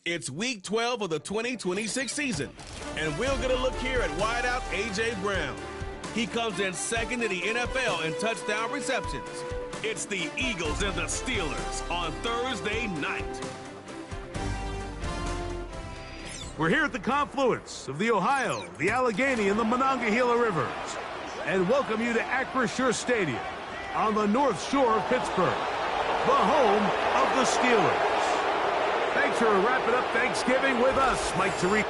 It's week 12 of the 2026 season, and we'll get a look here at wideout A.J. Brown. He comes in second in the NFL in touchdown receptions. It's the Eagles and the Steelers on Thursday night. We're here at the confluence of the Ohio, the Allegheny, and the Monongahela Rivers, and welcome you to Acrisure Stadium on the North Shore of Pittsburgh, the home of the Steelers. Thanks for wrapping up Thanksgiving with us, Mike Tirico.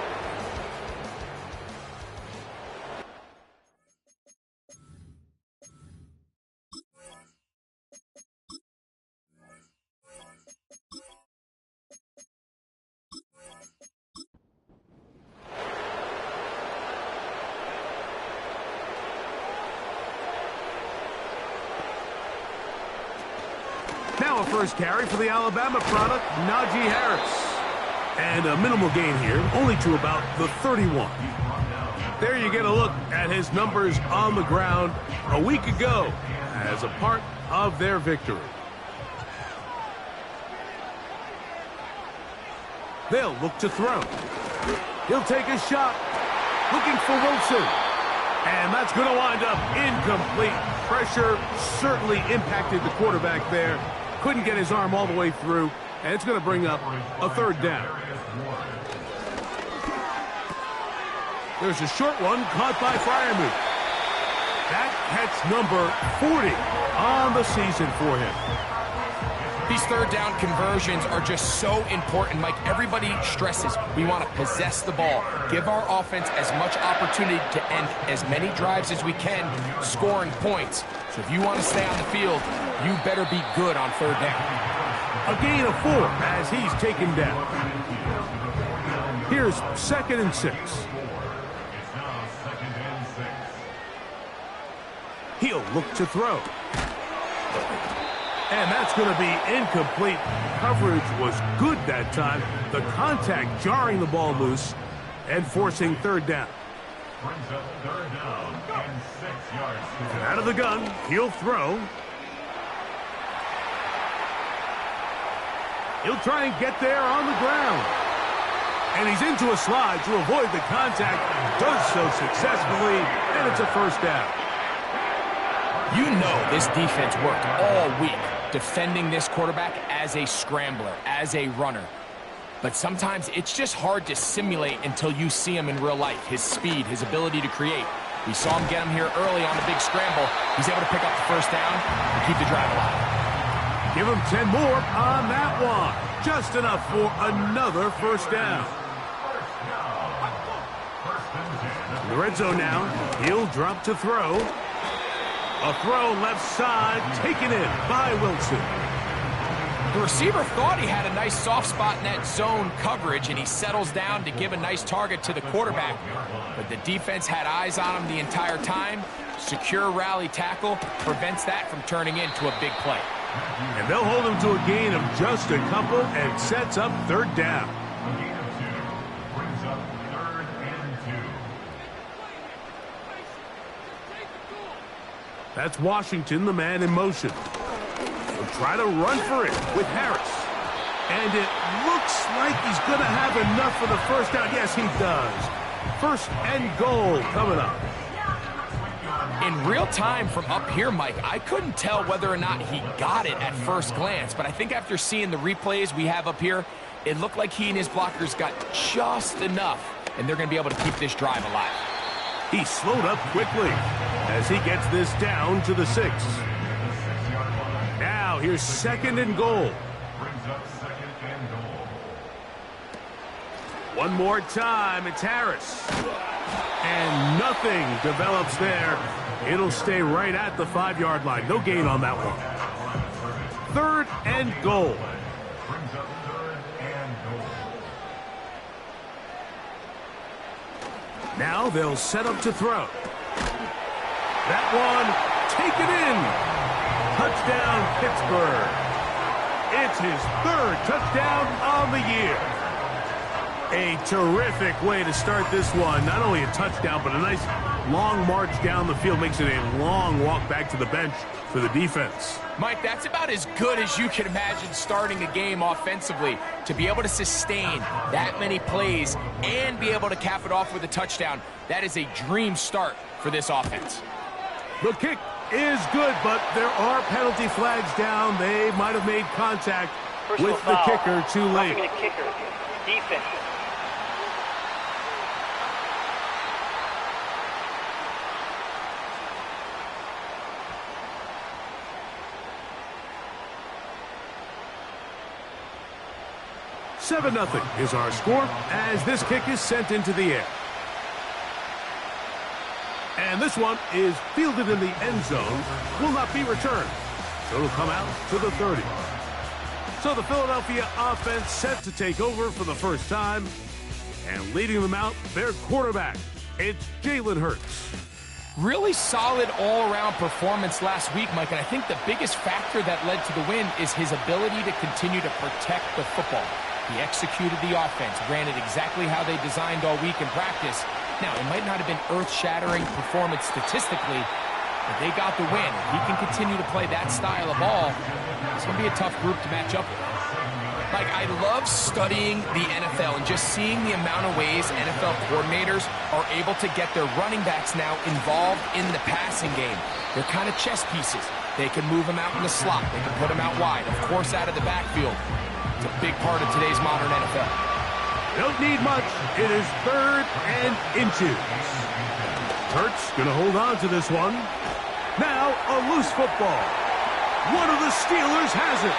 Now a first carry for the Alabama product, Najee Harris. And a minimal gain here, only to about the 31. There you get a look at his numbers on the ground a week ago as a part of their victory. They'll look to throw. He'll take a shot, looking for Wilson. And that's going to wind up incomplete. Pressure certainly impacted the quarterback there. Couldn't get his arm all the way through, and it's going to bring up a third down. There's a short one caught by Freiermuth. That catch number 40 on the season for him. These third down conversions are just so important, Mike. Everybody stresses we want to possess the ball, give our offense as much opportunity to end as many drives as we can, scoring points. So if you want to stay on the field, you better be good on third down. A gain of 4 as he's taken down. Here's 2nd and 6. He'll look to throw. And that's going to be incomplete. Coverage was good that time. The contact jarring the ball loose and forcing third down. And out of the gun, he'll throw. He'll try and get there on the ground. And he's into a slide to avoid the contact. Does so successfully, and it's a first down. You know this defense worked all week defending this quarterback as a scrambler, as a runner. But sometimes it's just hard to simulate until you see him in real life. His speed, his ability to create. We saw him get him here early on the big scramble. He's able to pick up the first down and keep the drive alive. Give him 10 more on that one. Just enough for another first down. In the red zone now, he'll drop to throw. A throw left side, taken in by Wilson. The receiver thought he had a nice soft spot in that zone coverage, and he settles down to give a nice target to the quarterback. But the defense had eyes on him the entire time. Secure rally tackle prevents that from turning into a big play. And they'll hold him to a gain of just a couple and sets up third down. That's Washington, the man in motion. He'll try to run for it with Harris. And it looks like he's going to have enough for the first down. Yes, he does. 1st and goal coming up. In real time from up here, Mike, I couldn't tell whether or not he got it at first glance. But I think after seeing the replays we have up here, it looked like he and his blockers got just enough. And they're going to be able to keep this drive alive. He slowed up quickly as he gets this down to the 6. Now here's 2nd and goal. One more time, it's Harris. And nothing develops there. It'll stay right at the 5-yard line. No gain on that one. 3rd and goal. Now they'll set up to throw. That one taken in. Touchdown, Pittsburgh. It's his 3rd touchdown on the year. A terrific way to start this one. Not only a touchdown, but a nice long march down the field. Makes it a long walk back to the bench. for the defense. Mike, that's about as good as you can imagine starting a game offensively. To be able to sustain that many plays and be able to cap it off with a touchdown, that is a dream start for this offense. The kick is good, but there are penalty flags down. They might have made contact with the kicker too late. The kicker, defense. Seven 0 is our score as this kick is sent into the air. And this one is fielded in the end zone, will not be returned. So it'll come out to the 30. So the Philadelphia offense set to take over for the first time. And leading them out, their quarterback, it's Jalen Hurts. Really solid all-around performance last week, Mike, and I think the biggest factor that led to the win is his ability to continue to protect the football. He executed the offense, ran it exactly how they designed all week in practice. Now, it might not have been earth-shattering performance statistically, but they got the win. If he can continue to play that style of ball, it's going to be a tough group to match up with. Like, I love studying the NFL and just seeing the amount of ways NFL coordinators are able to get their running backs now involved in the passing game. They're kind of chess pieces. They can move them out in the slot. They can put them out wide, of course, out of the backfield. It's a big part of today's modern NFL. Don't need much. It is 3rd and inches. Hurts going to hold on to this one. Now a loose football. One of the Steelers has it.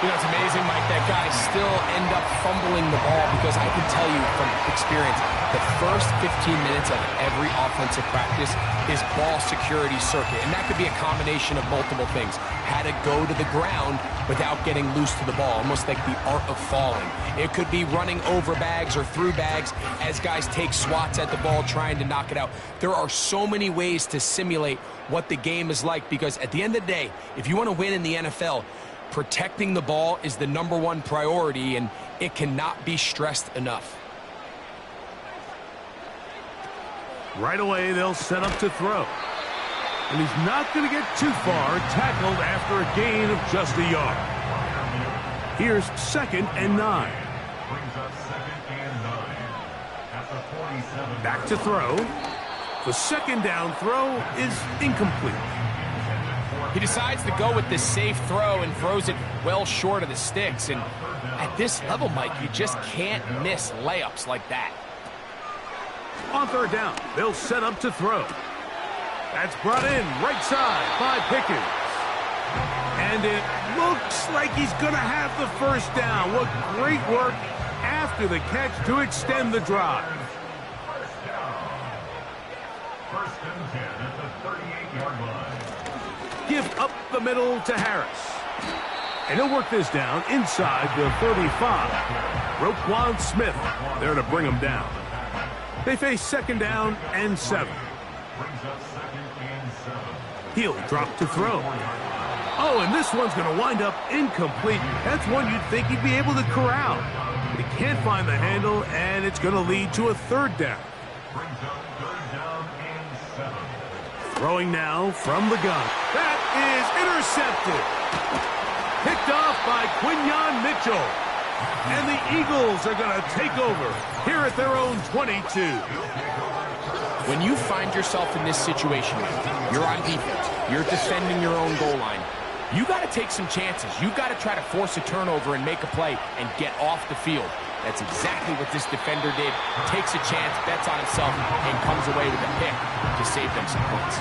You know, it's amazing, Mike, that guys still end up fumbling the ball because I can tell you from experience, the first 15 minutes of every offensive practice is ball security circuit. And that could be a combination of multiple things. How to go to the ground without getting loose to the ball, almost like the art of falling. It could be running over bags or through bags as guys take swats at the ball trying to knock it out. There are so many ways to simulate what the game is like because at the end of the day, if you want to win in the NFL, protecting the ball is the #1 priority, and it cannot be stressed enough. Right away, they'll set up to throw. And he's not going to get too far, tackled after a gain of just a yard. Here's 2nd and 9. Back to throw. The 2nd down throw is incomplete. He decides to go with the safe throw and throws it well short of the sticks. And at this level, Mike, you just can't miss layups like that. On 3rd down, they'll set up to throw. That's brought in right side by Pickens. And it looks like he's going to have the 1st down. What great work after the catch to extend the drive. 1st and 10 at the 38-yard line. Give up the middle to Harris. And he'll work this down inside the 35. Roquan Smith there to bring him down. They face 2nd down and 7. He'll drop to throw. Oh, and this one's going to wind up incomplete. That's one you'd think he'd be able to corral. But he can't find the handle, and it's going to lead to a 3rd down. Throwing now from the gun. That is intercepted. Picked off by Quinyon Mitchell. And the Eagles are going to take over here at their own 22. When you find yourself in this situation, you're on defense, you're defending your own goal line, you got to take some chances. You got to try to force a turnover and make a play and get off the field. That's exactly what this defender did. Takes a chance, bets on himself, and comes away with a pick to save them some points.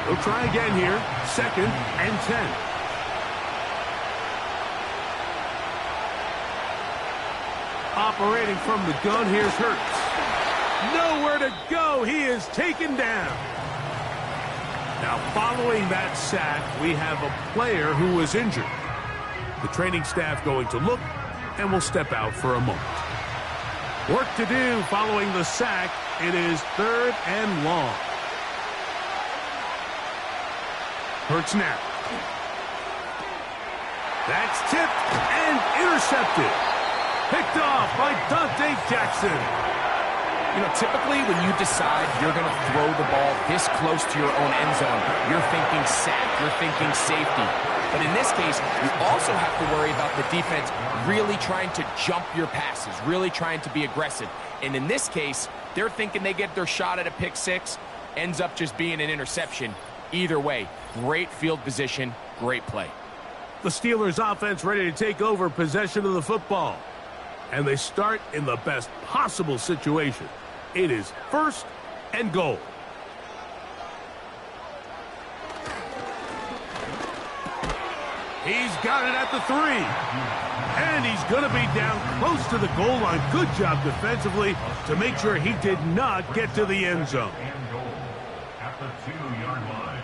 They'll try again here. 2nd and 10. Operating from the gun, here's Hurts. Nowhere to go. He is taken down. Now, following that sack, we have a player who was injured. The training staff going to look and will step out for a moment. Work to do following the sack. It is 3rd and long. Hurts now. That's tipped and intercepted. Picked off by Dante Jackson. You know, typically when you decide you're going to throw the ball this close to your own end zone, you're thinking sack, you're thinking safety. But in this case, you also have to worry about the defense really trying to jump your passes, really trying to be aggressive. And in this case, they're thinking they get their shot at a pick six, ends up just being an interception. Either way, great field position, great play. The Steelers offense ready to take over possession of the football. And they start in the best possible situation. It is 1st and goal. He's got it at the 3. And he's going to be down close to the goal line. Good job defensively to make sure he did not get to the end zone. At the 2-yard line.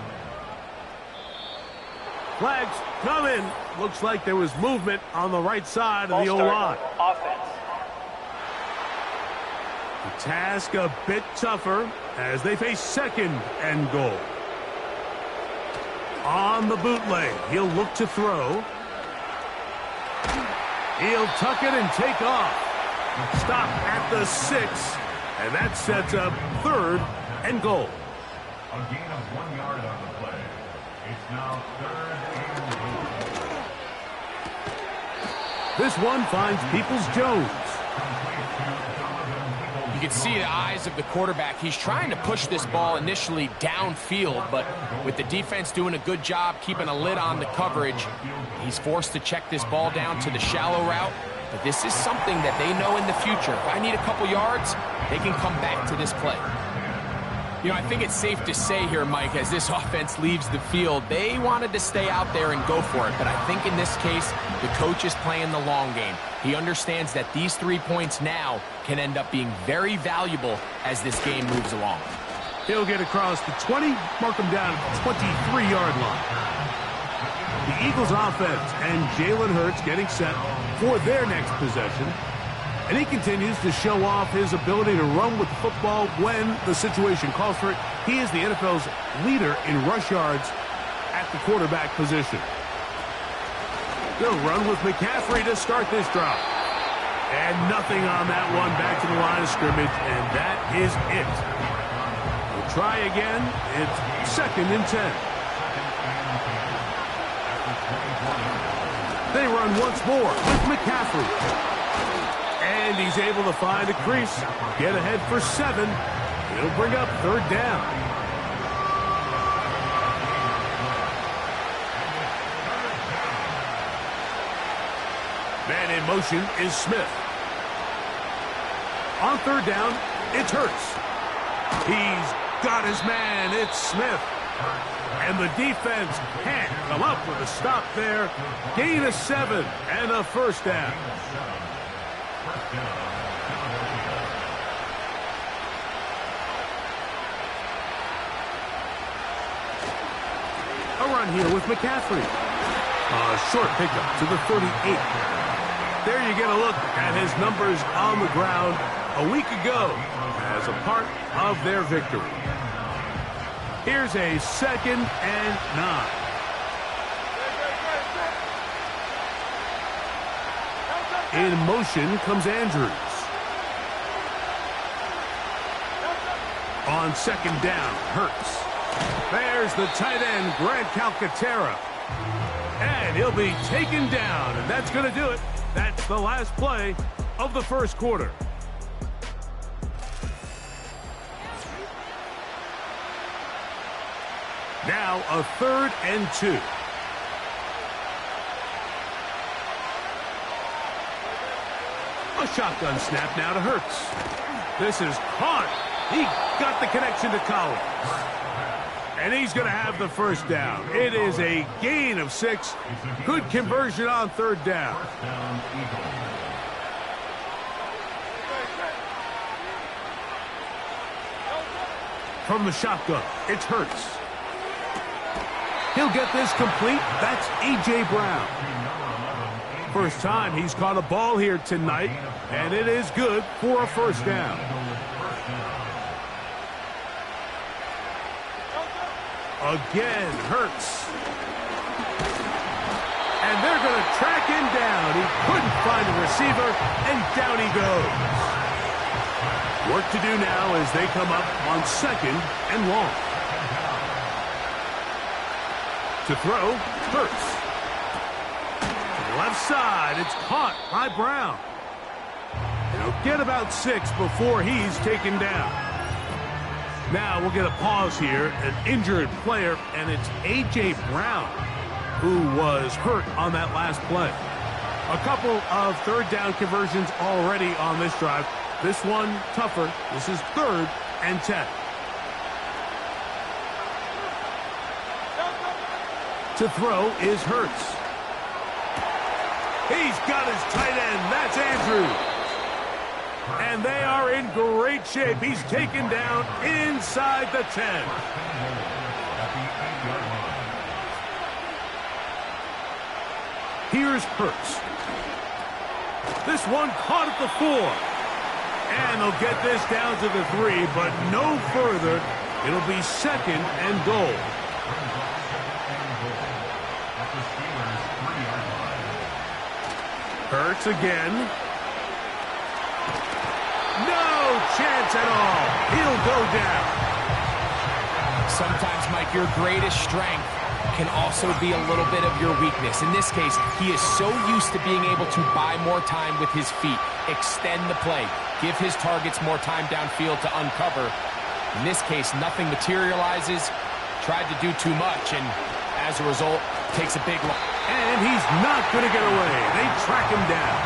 Flags come in. Looks like there was movement on the right side of the O-line. Offense. The task a bit tougher as they face 2nd and goal. On the bootleg, he'll look to throw. He'll tuck it and take off. Stop at the 6, and that sets up 3rd and goal. A gain of 1 yard on the play. It's now 3rd and goal. This one finds Peoples-Jones. You can see the eyes of the quarterback. He's trying to push this ball initially downfield, but with the defense doing a good job keeping a lid on the coverage, he's forced to check this ball down to the shallow route. But this is something that they know in the future. If I need a couple yards, they can come back to this play. You know, I think it's safe to say here, Mike, as this offense leaves the field, they wanted to stay out there and go for it. But I think in this case, the coach is playing the long game. He understands that these 3 points now can end up being very valuable as this game moves along. He'll get across the 20, mark him down at the 23-yard line. The Eagles offense and Jalen Hurts getting set for their next possession. And he continues to show off his ability to run with the football when the situation calls for it. He is the NFL's leader in rush yards at the quarterback position. They'll run with McCaffrey to start this drive. And nothing on that one, back to the line of scrimmage, and that is it. We'll try again. It's 2nd and 10. They run once more with McCaffrey. And he's able to find a crease, get ahead for 7. It'll bring up 3rd down. Man in motion is Smith. On 3rd down, it's Hurts. He's got his man. It's Smith. And the defense can't come up with a stop there. Gain of 7 and a 1st down. A run here with McCaffrey. A short pickup to the 38. There you get a look at his numbers on the ground a week ago as a part of their victory. Here's a 2nd and 9. In motion comes Andrews. On 2nd down, Hurts. There's the tight end, Grant Calcaterra. And he'll be taken down, and that's going to do it. That's the last play of the 1st quarter. Now a 3rd and 2. A shotgun snap now to Hurts. This is caught. He got the connection to Collins. And he's going to have the 1st down. It is a gain of 6. Good conversion on 3rd down. From the shotgun, it's Hurts. He'll get this complete. That's A.J. Brown. First time he's caught a ball here tonight, and it is good for a 1st down. Again, Hurts. And they're going to track him down. He couldn't find a receiver, and down he goes. Work to do now as they come up on 2nd and long. To throw, Hurts. To the left side, it's caught by Brown. He'll get about 6 before he's taken down. Now we'll get a pause here, an injured player, and it's A.J. Brown who was hurt on that last play. A couple of third down conversions already on this drive. This one tougher. This is 3rd and 10. To throw is Hurts. He's got his tight end. That's Andrews. And they are in great shape. He's taken down inside the 10. Here's Hurts. This one caught at the 4. And they'll get this down to the 3, but no further. It'll be 2nd and goal. Hurts again. No chance at all. He'll go down. Sometimes, Mike, your greatest strength can also be a little bit of your weakness. In this case, he is so used to being able to buy more time with his feet, extend the play, give his targets more time downfield to uncover. In this case, nothing materializes, tried to do too much, and as a result, takes a big loss. And he's not going to get away. They track him down.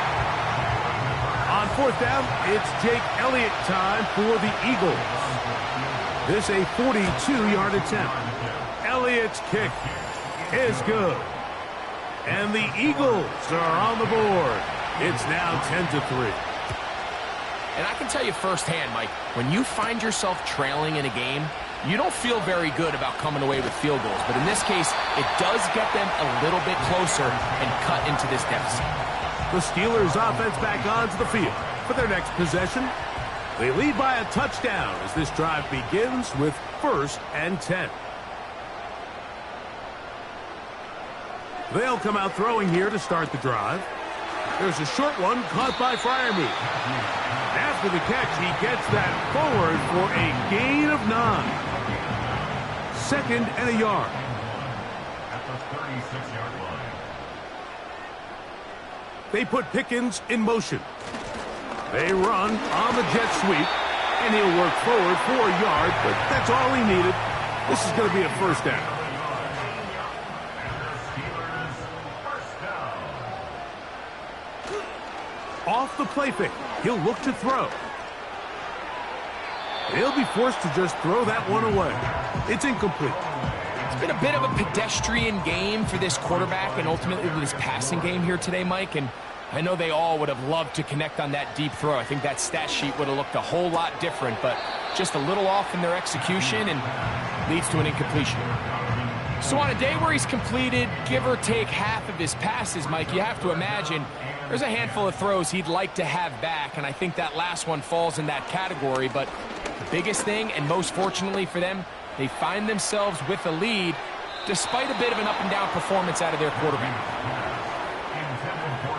On 4th down, it's Jake Elliott time for the Eagles. This a 42-yard attempt. Elliott's kick is good. And the Eagles are on the board. It's now 10-3. And I can tell you firsthand, Mike, when you find yourself trailing in a game, you don't feel very good about coming away with field goals. But in this case, it does get them a little bit closer and cut into this deficit. The Steelers offense back onto the field for their next possession. They lead by a touchdown as this drive begins with 1st and 10. They'll come out throwing here to start the drive. There's a short one caught by Freiermuth. After the catch, he gets that forward for a gain of 9. 2nd and a yard. At the 36-yard line. They put Pickens in motion. They run on the jet sweep, and he'll work forward for a yard, but that's all he needed. This is going to be a 1st down. Off the play fake, he'll look to throw. He'll be forced to just throw that one away. It's incomplete. It's been a bit of a pedestrian game for this quarterback and ultimately this passing game here today, Mike. And I know they all would have loved to connect on that deep throw. I think that stat sheet would have looked a whole lot different, but just a little off in their execution and leads to an incompletion. So on a day where he's completed, give or take half of his passes, Mike, you have to imagine there's a handful of throws he'd like to have back, and I think that last one falls in that category. But the biggest thing, and most fortunately for them, they find themselves with a lead despite a bit of an up-and-down performance out of their quarterback.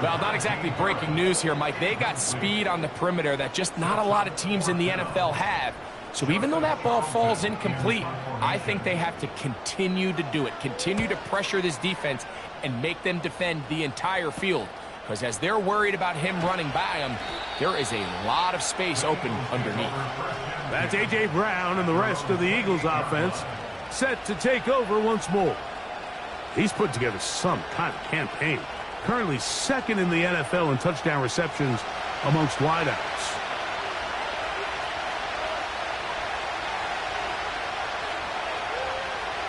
Well, not exactly breaking news here, Mike. They got speed on the perimeter that just not a lot of teams in the NFL have. So even though that ball falls incomplete, I think they have to continue to do it, continue to pressure this defense and make them defend the entire field. Because as they're worried about him running by them, there is a lot of space open underneath. That's A.J. Brown and the rest of the Eagles offense set to take over once more. He's put together some kind of campaign. Currently 2nd in the NFL in touchdown receptions amongst wideouts.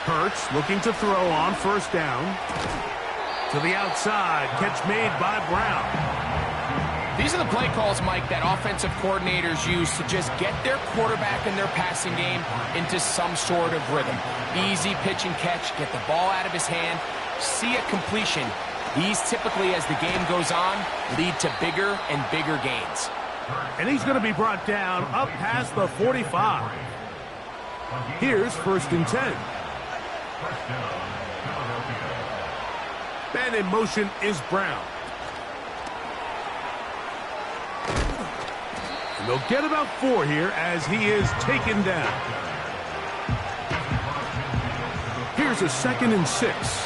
Hurts looking to throw on 1st down. To the outside, catch made by Brown. These are the play calls, Mike, that offensive coordinators use to just get their quarterback and their passing game into some sort of rhythm. Easy pitch and catch, get the ball out of his hand, see a completion. These typically, as the game goes on, lead to bigger and bigger gains. And he's going to be brought down up past the 45. Here's 1st and 10. And in motion is Brown. And they'll get about 4 here as he is taken down. Here's a 2nd and 6.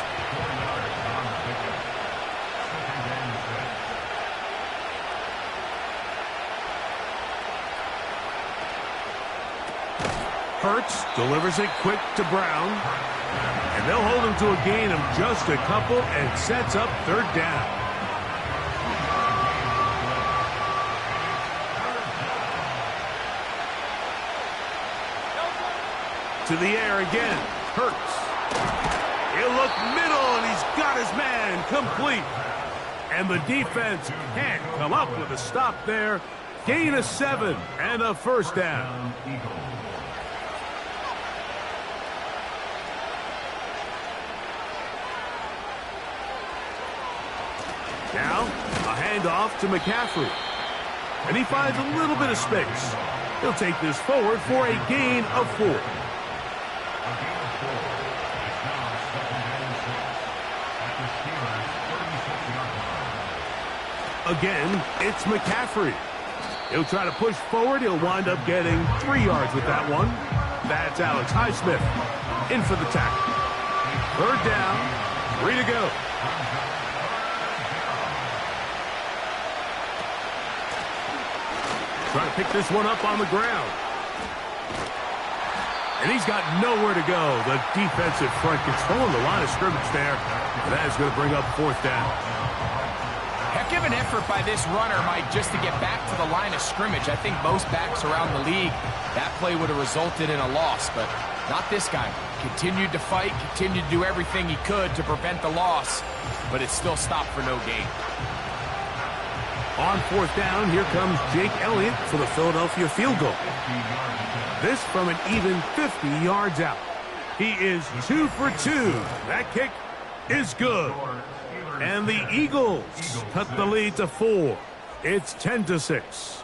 Hurts delivers it quick to Brown. And they'll hold him to a gain of just a couple and sets up 3rd down. To the air again. Hurts. He'll look middle, and he's got his man complete. And the defense can't come up with a stop there. Gain of 7 and a 1st down. Now, a handoff to McCaffrey. And he finds a little bit of space. He'll take this forward for a gain of 4. Again, it's McCaffrey. He'll try to push forward. He'll wind up getting 3 yards with that one. That's Alex Highsmith in for the tackle. 3rd down, 3 to go. Trying to pick this one up on the ground. And he's got nowhere to go. The defensive front controlling the line of scrimmage there. And that is going to bring up 4th down. Heck of an effort by this runner, Mike, just to get back to the line of scrimmage. I think most backs around the league, that play would have resulted in a loss, but not this guy. Continued to fight, continued to do everything he could to prevent the loss, but it still stopped for no gain. On 4th down, here comes Jake Elliott for the Philadelphia field goal. This from an even 50 yards out. He is 2 for 2. That kick is good. And the Eagles cut the lead to 4. It's 10-6.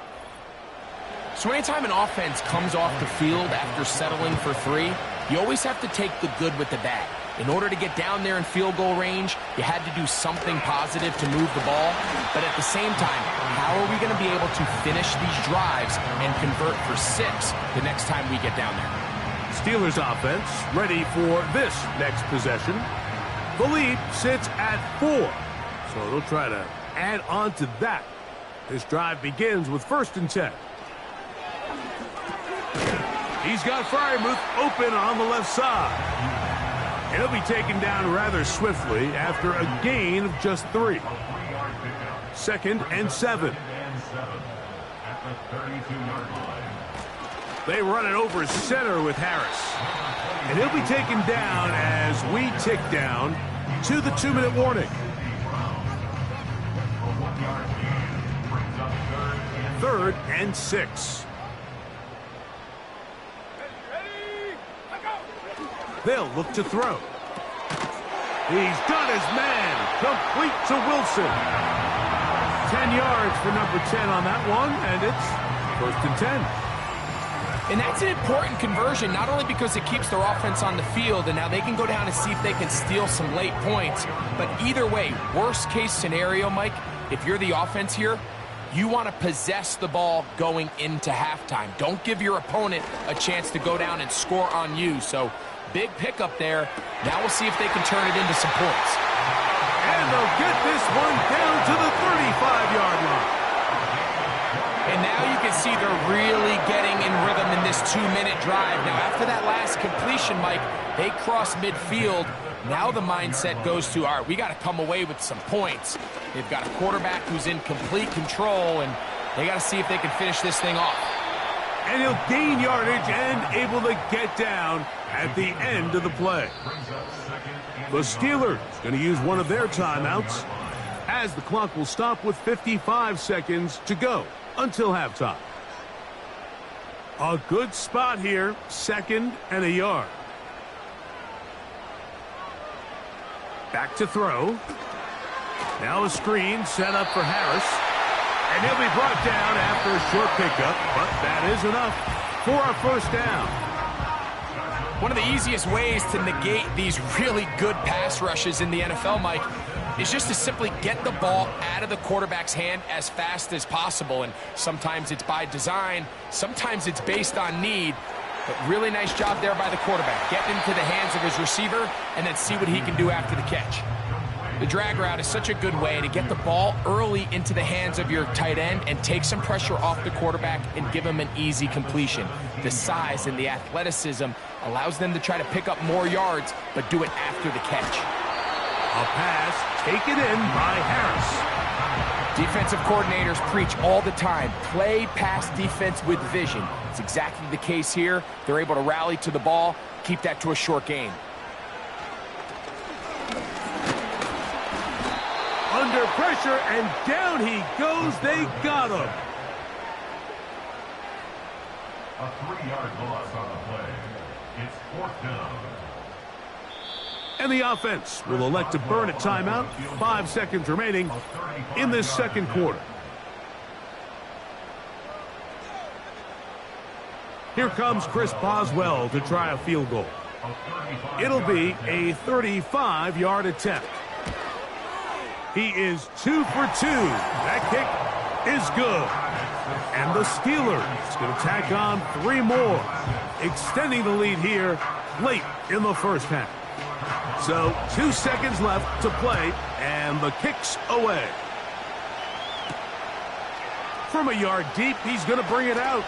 So anytime an offense comes off the field after settling for 3, you always have to take the good with the bad. In order to get down there in field goal range, you had to do something positive to move the ball. But at the same time, how are we going to be able to finish these drives and convert for 6 the next time we get down there? Steelers offense ready for this next possession. The lead sits at 4, so they'll try to add on to that. This drive begins with 1st and 10. He's got Freiermuth open on the left side. And he'll be taken down rather swiftly after a gain of just 3. 2nd and 7. They run it over center with Harris. And he'll be taken down as we tick down to the 2-minute warning. 3rd and 6. They'll look to throw. He's got his man complete to Wilson. 10 yards for number 10 on that one, and it's 1st and 10. And that's an important conversion, not only because it keeps their offense on the field, and now they can go down and see if they can steal some late points. But either way, worst case scenario, Mike, if you're the offense here, you want to possess the ball going into halftime. Don't give your opponent a chance to go down and score on you. So big pickup there. Now we'll see if they can turn it into some points. And they'll get this one down to the 35-yard line. And now you can see they're really getting in rhythm in this 2-minute drive. Now, after that last completion, Mike, they cross midfield. Now the mindset goes to, all right, we got to come away with some points. They've got a quarterback who's in complete control, and they got to see if they can finish this thing off. And he'll gain yardage and able to get down at the end of the play. The Steelers going to use one of their timeouts as the clock will stop with 55 seconds to go until halftime. A good spot here, 2nd and a yard. Back to throw. Now a screen set up for Harris. And he'll be brought down after a short pickup, but that is enough for a 1st down. One of the easiest ways to negate these really good pass rushes in the NFL, Mike, is just to simply get the ball out of the quarterback's hand as fast as possible. And sometimes it's by design, sometimes it's based on need. But really nice job there by the quarterback. Get into the hands of his receiver and then see what he can do after the catch. The drag route is such a good way to get the ball early into the hands of your tight end and take some pressure off the quarterback and give him an easy completion. The size and the athleticism allows them to try to pick up more yards, but do it after the catch. A pass taken in by Harris. Defensive coordinators preach all the time, play pass defense with vision. It's exactly the case here. They're able to rally to the ball, keep that to a short game. Under pressure, and down he goes. They got him. A 3-yard loss on the play. It's 4th down. And the offense will elect to burn a timeout. 5 seconds remaining in this second quarter. Here comes Chris Boswell to try a field goal. It'll be a 35-yard attempt. He is 2 for 2. That kick is good. And the Steelers going to tack on 3 more, extending the lead here late in the first half. So 2 seconds left to play, and the kick's away. From a yard deep, he's going to bring it out.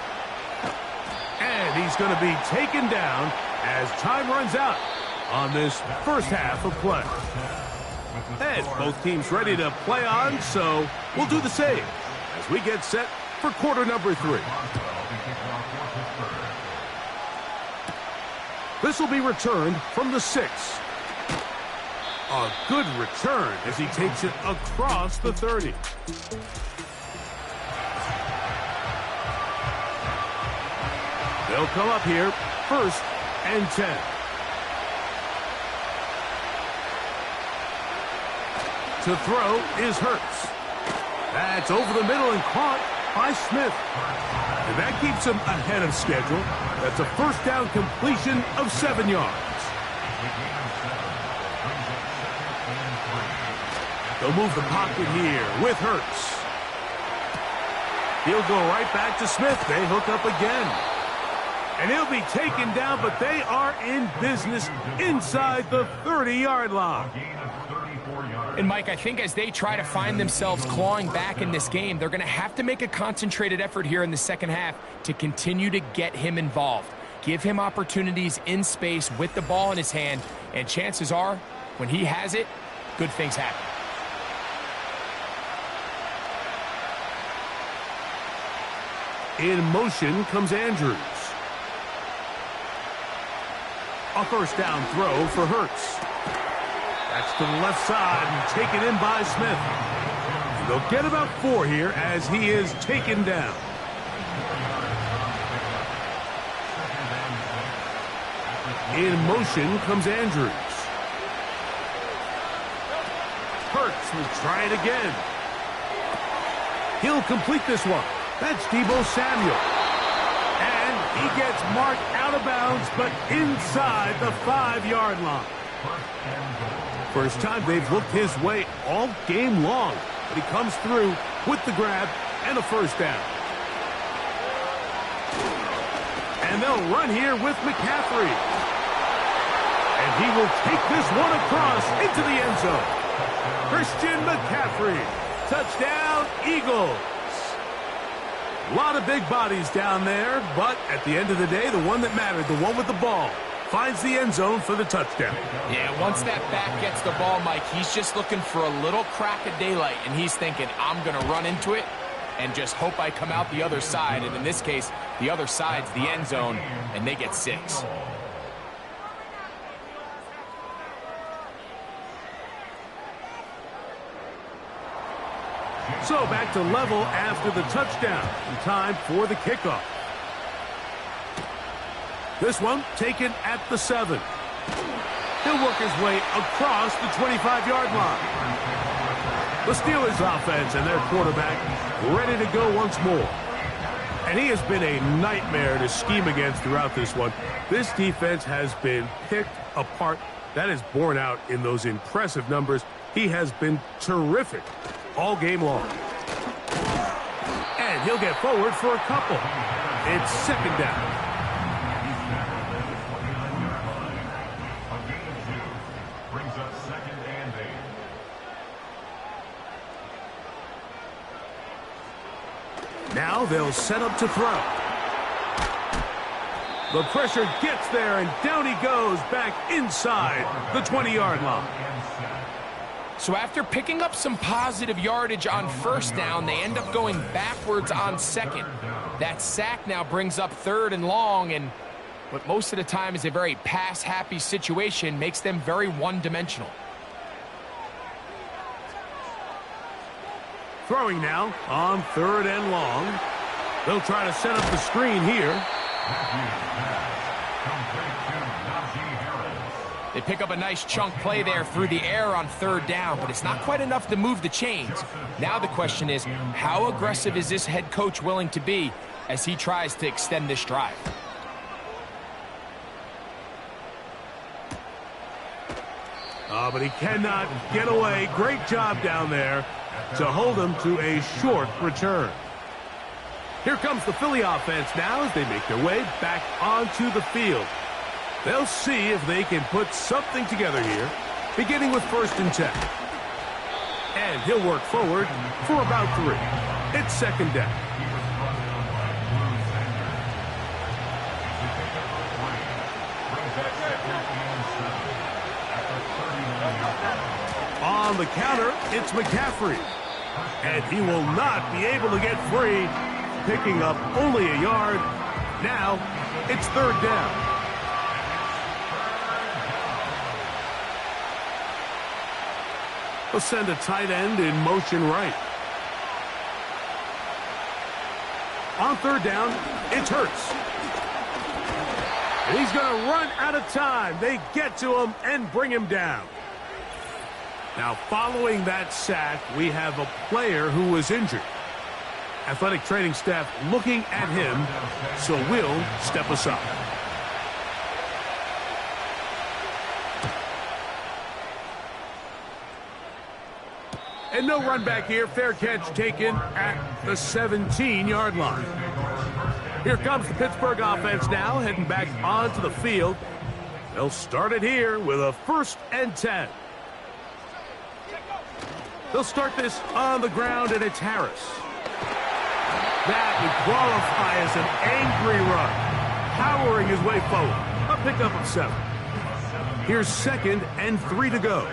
And he's going to be taken down as time runs out on this first half of play. And both teams ready to play on, so we'll do the same as we get set for quarter number 3. This will be returned from the 6. A good return as he takes it across the 30. They'll come up here, 1st and 10. To throw is Hurts. That's over the middle and caught by Smith. And that keeps him ahead of schedule. That's a first down completion of 7 yards. They'll move the pocket here with Hurts. He'll go right back to Smith. They hook up again. And he'll be taken down, but they are in business inside the 30-yard line. And, Mike, I think as they try to find themselves clawing back in this game, they're going to have to make a concentrated effort here in the second half to continue to get him involved. Give him opportunities in space with the ball in his hand, and chances are, when he has it, good things happen. In motion comes Andrews. A first down throw for Hurts. That's to the left side and taken in by Smith. They'll get about 4 here as he is taken down. In motion comes Andrews. Hurts will try it again. He'll complete this one. That's Deebo Samuel. And he gets marked out of bounds, but inside the 5-yard line. First time they've looked his way all game long, but he comes through with the grab and a first down. And they'll run here with McCaffrey. And he will take this one across into the end zone. Christian McCaffrey. Touchdown, Eagles. A lot of big bodies down there, but at the end of the day, the one that mattered, the one with the ball, finds the end zone for the touchdown. Yeah, once that back gets the ball, Mike, he's just looking for a little crack of daylight, and he's thinking, I'm going to run into it and just hope I come out the other side. And in this case, the other side's the end zone, and they get 6. So back to level after the touchdown. In time for the kickoff. This one taken at the 7. He'll work his way across the 25-yard line. The Steelers offense and their quarterback ready to go once more. And he has been a nightmare to scheme against throughout this one. This defense has been picked apart. That is borne out in those impressive numbers He has been terrific all game long. And he'll get forward for a couple. It's second down. He's tackled at the 29-yard line. A gain of 2 brings up 2nd and 8. Now they'll set up to throw. The pressure gets there, and down he goes back inside the 20-yard line. So after picking up some positive yardage on first down, they end up going backwards on second. That sack now brings up 3rd and long, and what most of the time is a very pass-happy situation makes them very one-dimensional. Throwing now on 3rd and long. They'll try to set up the screen here. They pick up a nice chunk play there through the air on 3rd down, but it's not quite enough to move the chains. Now the question is, how aggressive is this head coach willing to be as he tries to extend this drive? But he cannot get away. Great job down there to hold him to a short return. Here comes the Philly offense now as they make their way back onto the field. They'll see if they can put something together here, beginning with 1st and 10. And he'll work forward for about 3. It's 2nd down. On the counter, it's McCaffrey. And he will not be able to get free, picking up only a yard. Now, it's 3rd down. They'll send a tight end in motion right. On 3rd down, it's Hurts. And he's going to run out of time. They get to him and bring him down. Now, following that sack, we have a player who was injured. Athletic training staff looking at him, so we'll step aside. And no run back here. Fair catch taken at the 17-yard line. Here comes the Pittsburgh offense now, heading back onto the field. They'll start it here with a 1st and 10. They'll start this on the ground, and it's Harris. That would qualify as an angry run, powering his way forward. A pickup of 7. Here's 2nd and 3 to go.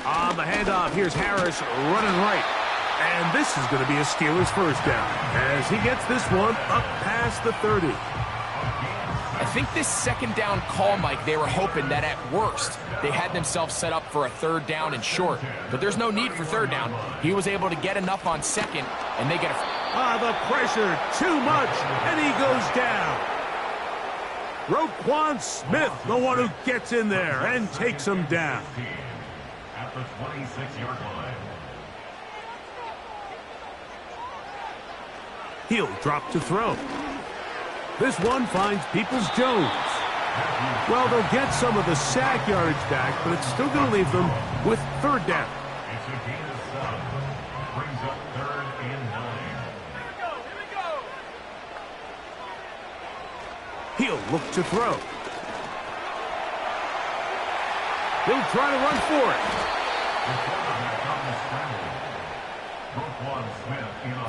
On the handoff, here's Harris running right. And this is going to be a Steelers 1st down as he gets this one up past the 30. I think this 2nd down call, Mike, they were hoping that at worst they had themselves set up for a 3rd down and short. But there's no need for 3rd down. He was able to get enough on 2nd, and they get a... The pressure, too much, and he goes down. Roquan Smith, the one who gets in there and takes him down. At the 26-yard line. He'll drop to throw. This one finds Peoples-Jones. Well, they'll get some of the sack yardage back, but it's still going to leave them with 3rd down. It's a gain of 7. Brings up 3rd and 9. He'll look to throw. He'll try to run for it.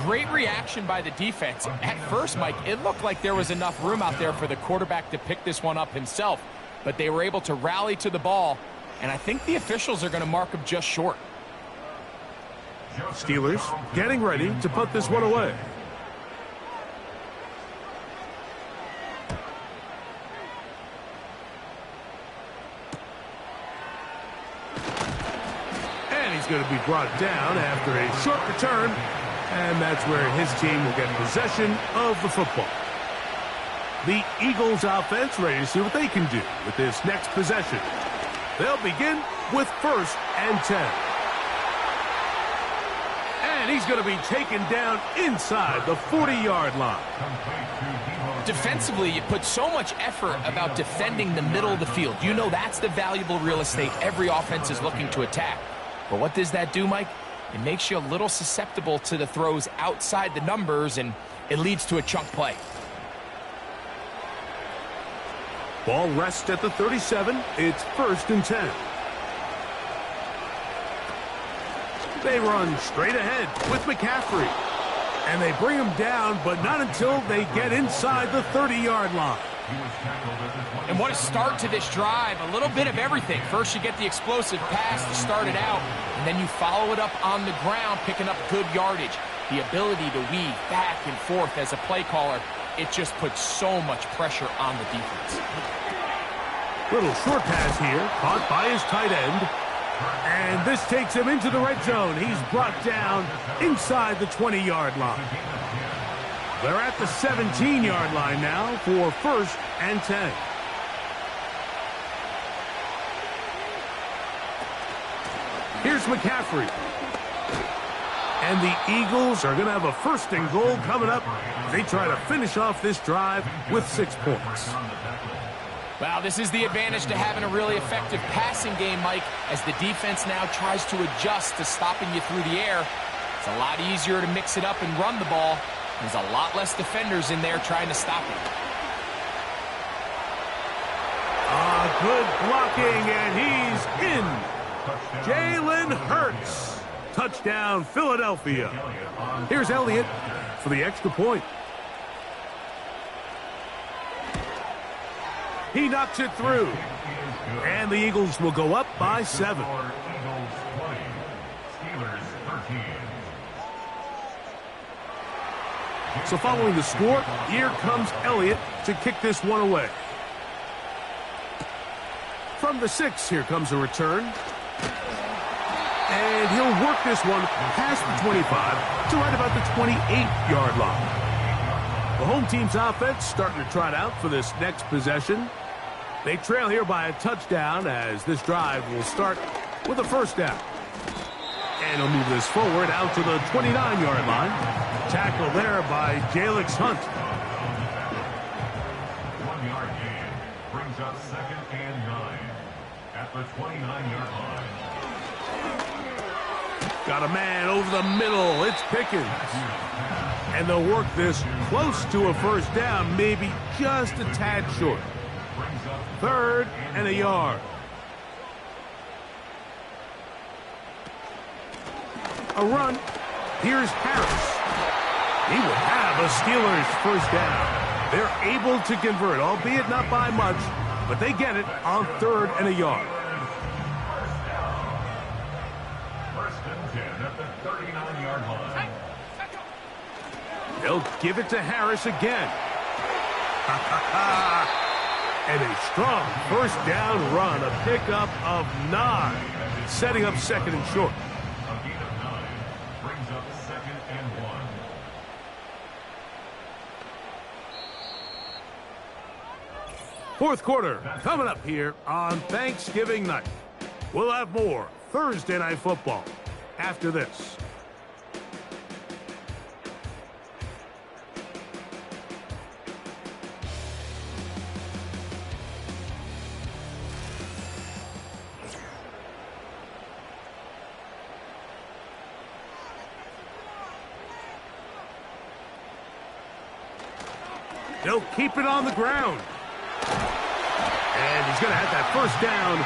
Great reaction by the defense. At first, Mike, it looked like there was enough room out there for the quarterback to pick this one up himself, but they were able to rally to the ball, and I think the officials are going to mark him just short. Steelers getting ready to put this one away. And he's going to be brought down after a short return. And that's where his team will get possession of the football. The Eagles offense ready to see what they can do with this next possession. They'll begin with 1st and 10. And And he's going to be taken down inside the 40-yard line. Defensively, you put so much effort about defending the middle of the field. You know that's the valuable real estate every offense is looking to attack. But what does that do, Mike? It makes you a little susceptible to the throws outside the numbers, and it leads to a chunk play. Ball rests at the 37. It's 1st and 10. They run straight ahead with McCaffrey. And they bring him down, but not until they get inside the 30-yard line. And what a start to this drive. A little bit of everything. First, you get the explosive pass to start it out, and then you follow it up on the ground, picking up good yardage. The ability to weave back and forth as a play caller, it just puts so much pressure on the defense. Little short pass here, caught by his tight end. And this takes him into the red zone. He's brought down inside the 20-yard line. They're at the 17-yard line now for 1st and 10. Here's McCaffrey. And the Eagles are going to have a 1st and goal coming up. They try to finish off this drive with 6 points. Well, this is the advantage to having a really effective passing game, Mike, as the defense now tries to adjust to stopping you through the air. It's a lot easier to mix it up and run the ball. There's a lot less defenders in there trying to stop it. Good blocking, and he's in. Jalen Hurts. Touchdown, Philadelphia. Here's Elliott for the extra point. He knocks it through. And the Eagles will go up by 7. So following the score, here comes Elliott to kick this one away. From the 6, here comes a return. And he'll work this one past the 25 to right about the 28-yard line. The home team's offense starting to trot out for this next possession. They trail here by a touchdown as this drive will start with a 1st down. And he'll move this forward out to the 29-yard line. Tackle there by Jalix Hunt. 1-yard gain brings up 2nd and 9 at the 29-yard line. Got a man over the middle. It's Pickens. And they'll work this close to a 1st down, maybe just a tad short. 3rd and a yard. A run. Here's Harris. He will have a Steelers 1st down. They're able to convert, albeit not by much, but they get it on 3rd and a yard. 1st and 10 at the 39-yard line. They'll give it to Harris again. And a strong 1st down run, a pickup of 9, setting up 2nd and short. A gain of 9 brings up 2nd and 1. 4th quarter coming up here on Thanksgiving night. We'll have more Thursday Night Football after this. They'll keep it on the ground. And he's going to have that 1st down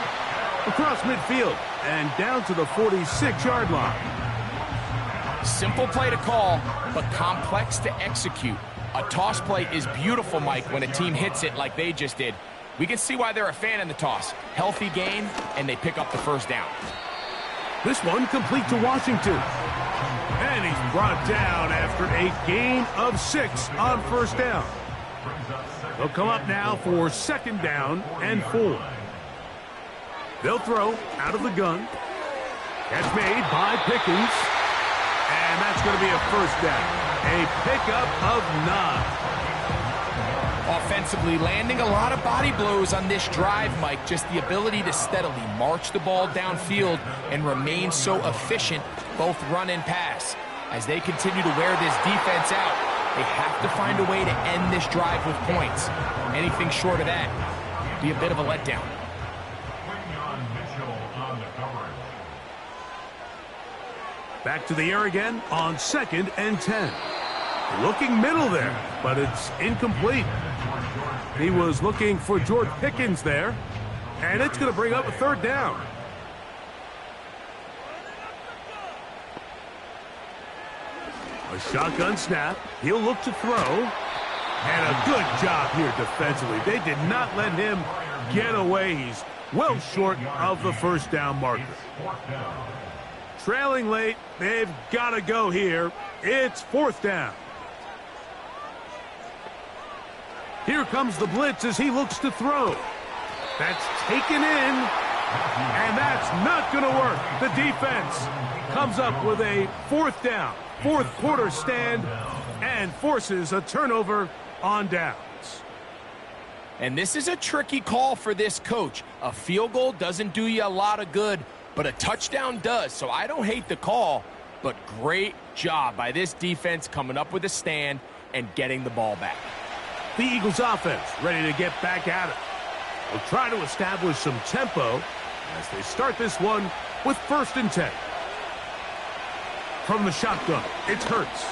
across midfield and down to the 46-yard line. Simple play to call, but complex to execute. A toss play is beautiful, Mike, when a team hits it like they just did. We can see why they're a fan in the toss. Healthy game, and they pick up the 1st down. This one complete to Washington. And he's brought down after a gain of 6 on 1st down. They'll come up now for 2nd down and 4. They'll throw out of the gun. Catch made by Pickens. And that's going to be a 1st down. A pickup of 9. Offensively, landing a lot of body blows on this drive, Mike. Just the ability to steadily march the ball downfield and remain so efficient, both run and pass. As they continue to wear this defense out, they have to find a way to end this drive with points. Anything short of that would be a bit of a letdown. Back to the air again on 2nd and 10. Looking middle there, but it's incomplete. He was looking for George Pickens there, and it's going to bring up a 3rd down. A shotgun snap. He'll look to throw. And a good job here defensively. They did not let him get away. He's well short of the 1st down marker. Trailing late, they've got to go here. It's 4th down. Here comes the blitz as he looks to throw. That's taken in, and that's not going to work. The defense comes up with a 4th down, 4th quarter stand, and forces a turnover on downs. And this is a tricky call for this coach. A field goal doesn't do you a lot of good, but a touchdown does. So I don't hate the call, but great job by this defense coming up with a stand and getting the ball back. The Eagles offense ready to get back at it. They'll try to establish some tempo as they start this one with 1st and 10. From the shotgun, it's Hurts.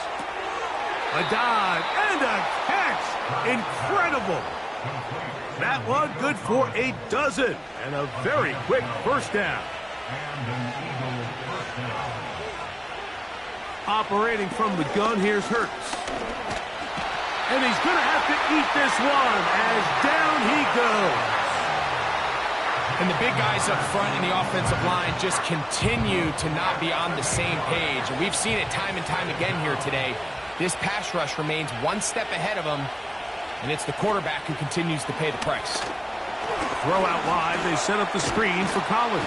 A dive and a catch. Incredible. That one good for a dozen and a very quick 1st down. Operating from the gun, here's Hurts. And he's going to have to eat this one as down he goes. And the big guys up front in the offensive line just continue to not be on the same page. And we've seen it time and time again here today. This pass rush remains one step ahead of them, and it's the quarterback who continues to pay the price. Throw out wide, they set up the screen for Collins.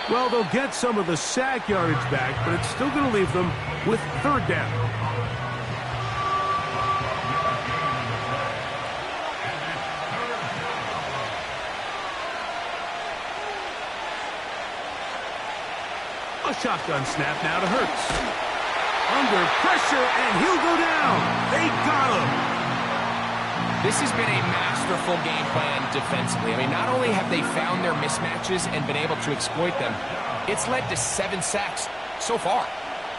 Well, they'll get some of the sack yardage back, but it's still going to leave them with 3rd down. A shotgun snap now to Hurts. Under pressure, and he'll go down. They got him. This has been a masterful game plan defensively. I mean, not only have they found their mismatches and been able to exploit them, it's led to 7 sacks so far.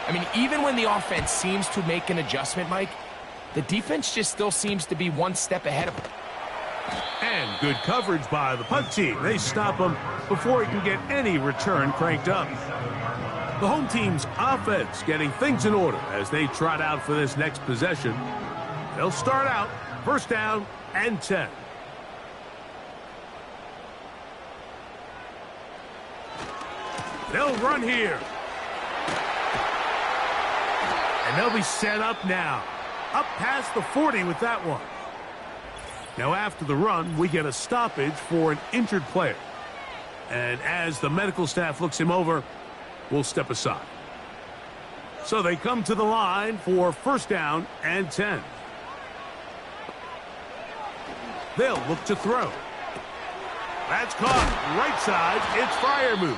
I mean, even when the offense seems to make an adjustment, Mike, the defense just still seems to be one step ahead of them. And good coverage by the punt team. They stop him before he can get any return cranked up. The home team's offense getting things in order as they trot out for this next possession. They'll start out 1st down and 10. They'll run here. And they'll be set up now. Up past the 40 with that one. Now after the run, we get a stoppage for an injured player. And as the medical staff looks him over, we'll step aside. So they come to the line for 1st down and 10. They'll look to throw. That's caught right side. It's Freiermuth.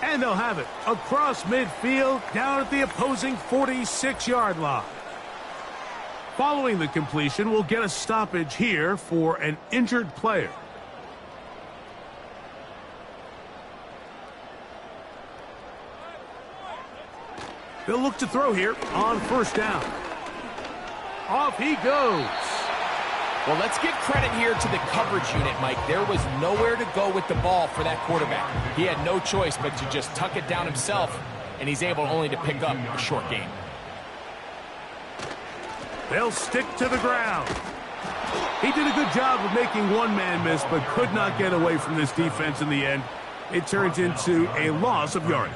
And they'll have it across midfield down at the opposing 46-yard line. Following the completion, we'll get a stoppage here for an injured player. They'll look to throw here on 1st down. Off he goes. Well, let's give credit here to the coverage unit, Mike. There was nowhere to go with the ball for that quarterback. He had no choice but to just tuck it down himself, and he's able only to pick up a short gain. They'll stick to the ground. He did a good job of making one man miss, but could not get away from this defense in the end. It turns into a loss of yardage.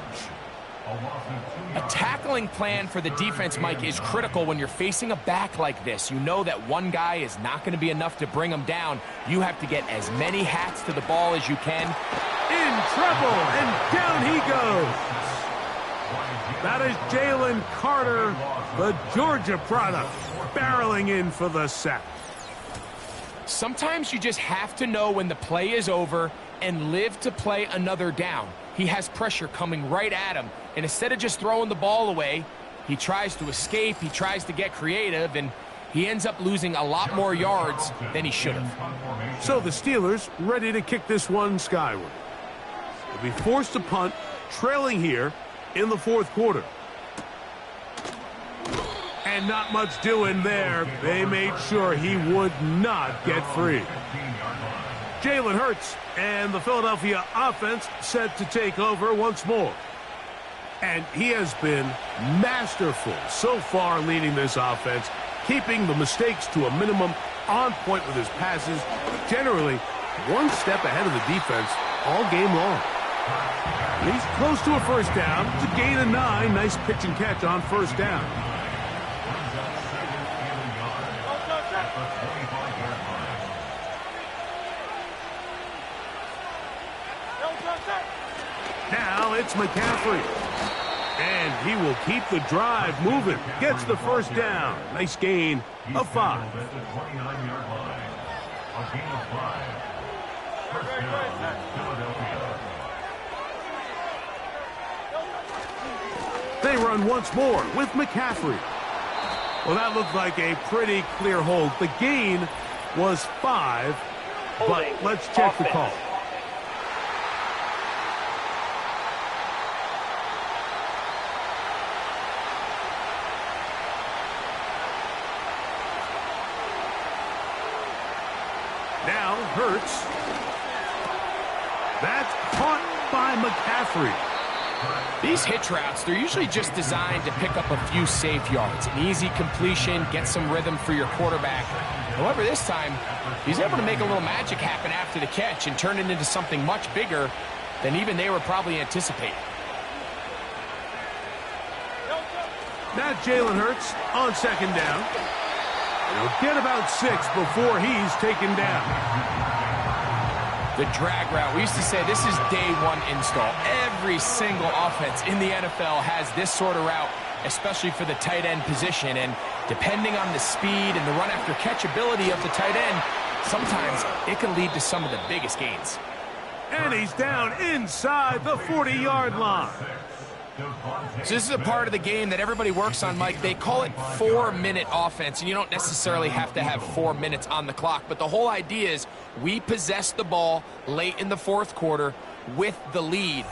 A tackling plan for the defense, Mike, is critical when you're facing a back like this. You know that one guy is not going to be enough to bring him down. You have to get as many hats to the ball as you can. In trouble, and down he goes. That is Jalen Carter, the Georgia product, barreling in for the sack. Sometimes you just have to know when the play is over and live to play another down. He has pressure coming right at him, and instead of just throwing the ball away, he tries to escape, he tries to get creative, and he ends up losing a lot more yards than he should have. So the Steelers ready to kick this one skyward. They'll be forced to punt, trailing here in the fourth quarter. And not much doing there. They made sure he would not get free. Jalen Hurts and the Philadelphia offense set to take over once more. And he has been masterful so far leading this offense, keeping the mistakes to a minimum, on point with his passes, generally one step ahead of the defense all game long. And he's close to a first down. It's a gain of 9. Nice pitch and catch on first down. Now it's McCaffrey. And he will keep the drive moving. Gets the first down. Nice gain of 5. They run once more with McCaffrey. Well, that looked like a pretty clear hold. The gain was 5, but let's check the call. Now Hurts. That's caught by McCaffrey. These hitch routes, they're usually just designed to pick up a few safe yards. An easy completion, get some rhythm for your quarterback. However, this time, he's able to make a little magic happen after the catch and turn it into something much bigger than even they were probably anticipating. Now Jalen Hurts on second down. He'll get about 6 before he's taken down. The drag route. We used to say this is day one install. Every single offense in the NFL has this sort of route, especially for the tight end position. And depending on the speed and the run after catch ability of the tight end, sometimes it can lead to some of the biggest gains. And he's down inside the 40-yard line. So this is a part of the game that everybody works on, Mike. They call it 4-minute offense, and you don't necessarily have to have 4 minutes on the clock. But the whole idea is we possess the ball late in the fourth quarter with the lead.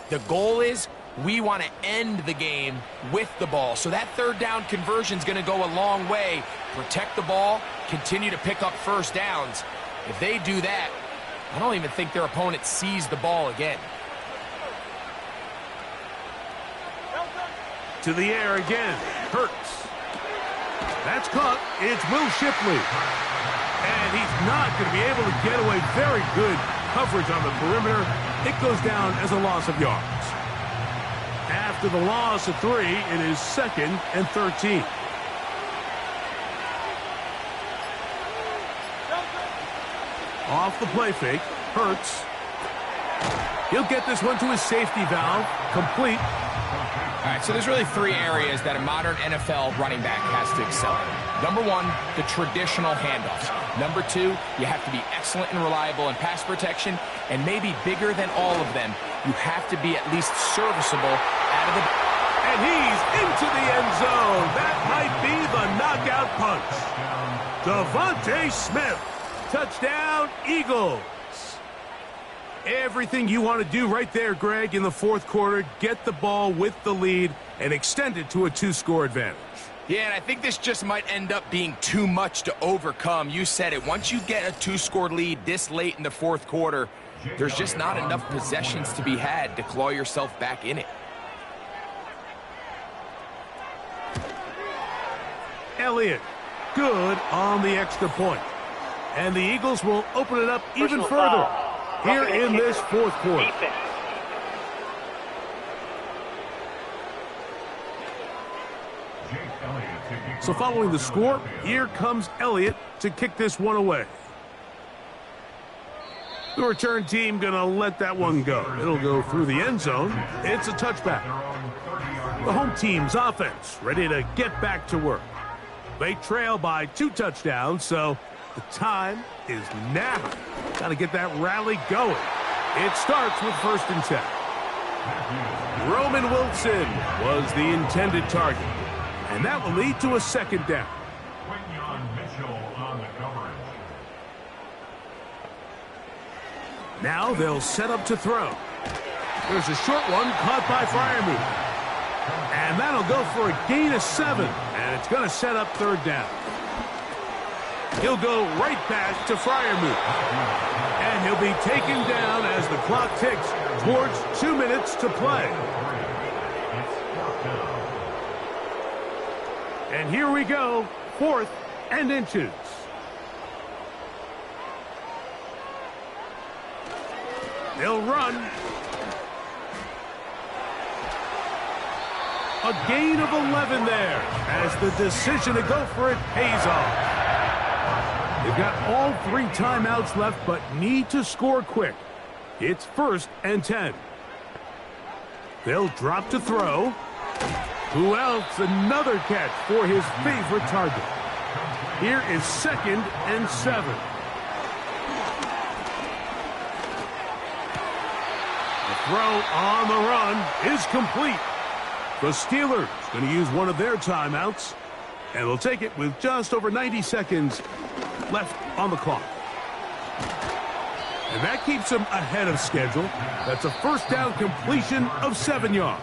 The goal is we want to end the game with the ball. So that third down conversion is going to go a long way. Protect the ball, continue to pick up first downs. If they do that, I don't even think their opponent sees the ball again. To the air again. Hurts. That's caught. It's Will Shipley. And he's not going to be able to get away. Very good coverage on the perimeter. It goes down as a loss of yards. After the loss of 3, it is 2nd and 13. Off the play fake. Hurts. He'll get this one to his safety valve. Complete. All right, so there's really 3 areas that a modern NFL running back has to excel in. Number 1, the traditional handoffs. Number 2, you have to be excellent and reliable in pass protection, and maybe bigger than all of them, you have to be at least serviceable out of the... And he's into the end zone. That might be the knockout punch. Devontae Smith. Touchdown, Eagles. Everything you want to do right there, Greg, in the fourth quarter. Get the ball with the lead and extend it to a 2-score advantage. Yeah, and I think this just might end up being too much to overcome. You said it. Once you get a 2-score lead this late in the fourth quarter, there's just not enough possessions to be had to claw yourself back in it. Elliott, good on the extra point. And the Eagles will open it up even further here in this fourth quarter. So following the score, here comes Elliott to kick this one away. The return team going to let that one go. It'll go through the end zone. It's a touchback. The home team's offense ready to get back to work. They trail by 2 touchdowns, so the time is now. Got to get that rally going. It starts with 1st and 10. Roman Wilson was the intended target, and that will lead to a 2nd down. Quinyon Mitchell on the coverage. Now they'll set up to throw. There's a short one caught by Freiermuth. And that'll go for a gain of 7, and it's going to set up 3rd down. He'll go right back to Freiermuth. And he'll be taken down as the clock ticks towards 2 minutes to play. And here we go, 4th and inches. They'll run. A gain of 11 there as the decision to go for it pays off. They've got all 3 timeouts left but need to score quick. It's 1st and 10. They'll drop to throw. Who else? Another catch for his favorite target. Here is 2nd and 7. The throw on the run is complete. The Steelers going to use one of their timeouts, and they'll take it with just over 90 seconds left on the clock. And that keeps them ahead of schedule. That's a 1st down completion of 7 yards.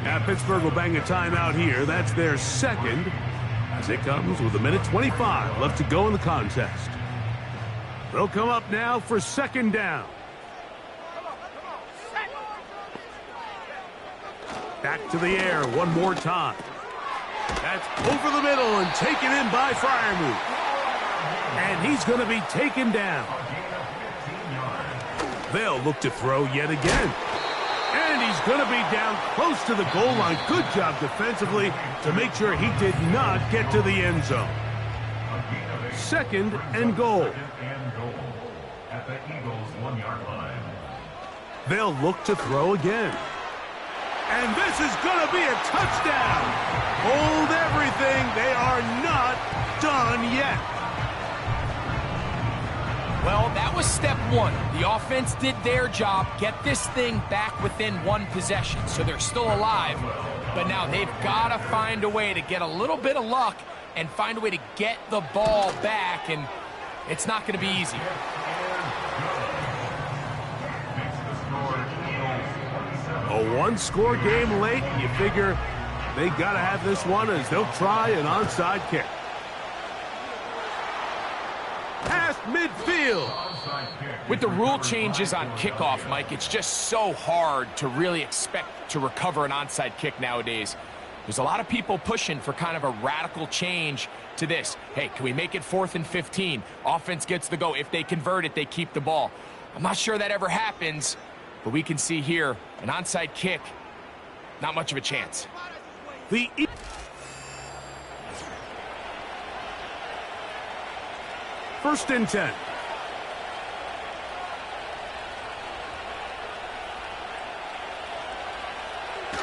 Now Pittsburgh will bang a timeout here. That's their 2nd, as it comes with 1:25 left to go in the contest. They'll come up now for 2nd down. Back to the air one more time. That's over the middle and taken in by Freiermuth. And he's going to be taken down. They'll look to throw yet again. And he's going to be down close to the goal line. Good job defensively to make sure he did not get to the end zone. 2nd and goal. At the Eagles' 1-yard line. They'll look to throw again. And this is going to be a touchdown. Hold everything. They are not done yet. Well, that was step 1. The offense did their job, get this thing back within 1 possession. So they're still alive, but now they've got to find a way to get a little bit of luck and find a way to get the ball back, and it's not going to be easy. A 1-score game late. You figure they got to have this one as they'll try an onside kick. Past midfield. With the rule changes on kickoff, Mike, it's just so hard to really expect to recover an onside kick nowadays. There's a lot of people pushing for kind of a radical change to this. Hey, can we make it 4th and 15? Offense gets the go. If they convert it, they keep the ball. I'm not sure that ever happens, but we can see here an onside kick, not much of a chance. The 1st and 10.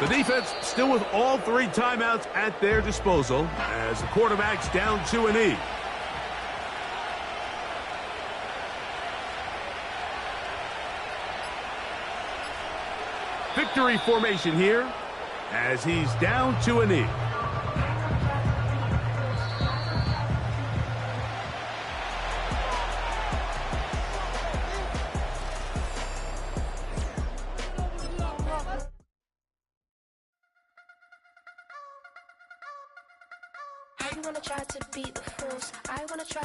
The defense still with all 3 timeouts at their disposal as the quarterback's down to a knee. Victory formation here as he's down to a knee. I wanna try to beat the fools. I wanna try